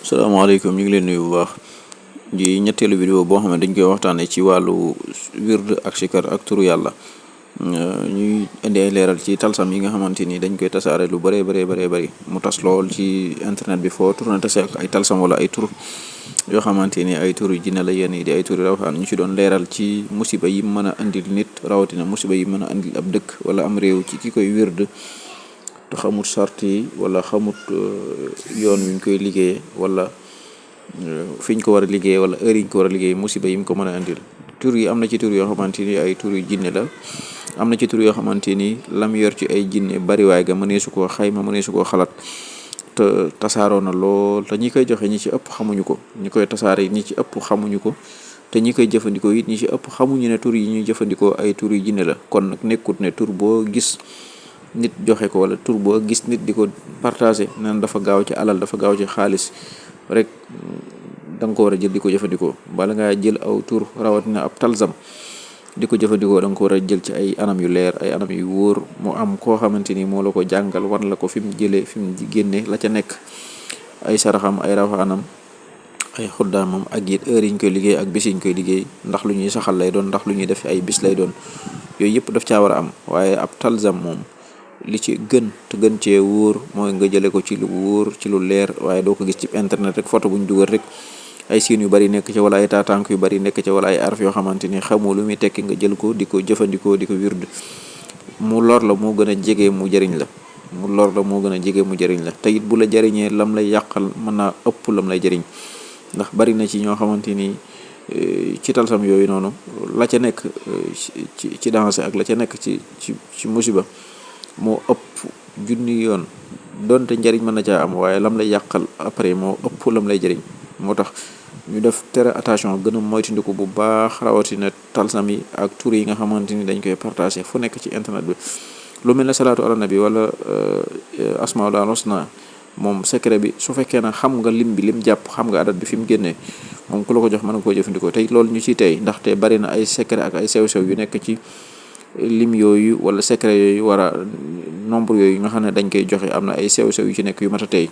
salaamaaleykum, ñu ngi leen nuyu bu baax di ñetteelu vidéo boo xam ne dañ koy waxtaanee ci wàllu wird ak sikar ak turu yàlla. ñuy indi ay leeral ci talsam yi nga xamante ni dañ koy tasaare lu bëree bëri mu tas lool ci internet bi foo tourné tase ak ay talsam wala ay tur yoo xamante ni ay turu jinne la yenn yi di ay turu rawxaan. ñu ci doon leeral ci musiba yi mën a andil nit, rawatina musiba yi mën a andil ab dëkk wala am réew ci ki koy wird te xamut sart yi wala xamut yoon wi ñu koy liggéeye wala fi ñu ko war a liggéeye wala heure yi ñu ko war a liggéey musiba yi mu ko mën a andil. tur yi am na ci tur yoo xamante ni ay tur yu jinne la, am na ci tur yoo xamante ni lam yor ci ay jinne bariwaay ga mëneesu koo xayma, mëneesu koo xalaat te tasaaroo na lool. te ñi koy joxe ñi ci ëpp xamuñu ko, ñi koy tasaare ñi ci ëpp xamuñu ko, te ñi koy jëfandikoo it ñi ci ëpp xamuñu ne tur yi ñuy jëfandikoo ay tur yu jinne la. kon nag nekkut ne tur boo gis nit joxe ko wala tur boo gis nit di ko partagé nan dafa gaaw ci alal, dafa gaaw ci xaalis rek da nga ko war a jël di ko jëfandikoo. bala ngaa jël aw tur rawatina ab talsam di ko jëfandikoo da nga ko war a jël ci ay anam yu leer, ay anam yu wóor, mu am koo xamante ni moo la ko jàngal, wan la ko fi mu jëlee, fi mu génne la ca nekk, ay saraxam, ay rafaanam, ay xuddaamam, ak it heure yi ñu koy liggéey ak bis yi ñu koy liggéey, ndax lu ñuy saxal lay doon, ndax lu ñuy def ay bis lay doon. yooyu yëpp daf caa war a am. waaye ab talsam moom li ci gën te gën cee wóor mooy nga jële ko ci lu wóor, ci lu leer, waaye doo ko gis ci internet rek photo buñ dugal rek ay siin yu bari nekk ca wala ay taatank yu bari nekk ca wala ay araf yoo xamante ni xamoo lu muy tekki nga jël ko di ko jëfandikoo, di ko wird. mu lor la moo gën a jege mu jëriñ la, mu lor la moo gën a jege mu jëriñ la. te it bu la jëriñee lam lay yàqal mën naa ëpp lam lay jëriñ, ndax bari na ci ñoo xamante ni ci talsam yooyu noonu la ca nekk ci danger ak la ca nekk ci musiba moo ëpp junni yoon. donte njariñ mën na caa am, waaye lam lay yàqal après moo ëpp lam lay jëriñ. moo tax ñu def tere attention, gën a moytandiku bu baax, rawatina talsam yi ak tur yi nga xamante ni dañ koy partagé fu nekk ci internet bi. lu mel ne salaatu ala nabi wala asmaul husna moom secret bi su fekkee na xam nga lim bi, lim jàpp, xam nga adat bi fi mu génnee, moom ku la ko jox mën nga koo jëfandikoo. tey loolu ñu ciy tey ndaxte bari na ay secret ak ay sew-sew yu nekk ci lim yooyu wala secret yooyu nombre yooyu nga xam ne dañ koy joxe, am na ay sew-sew yu ci nekk yu mat a tey.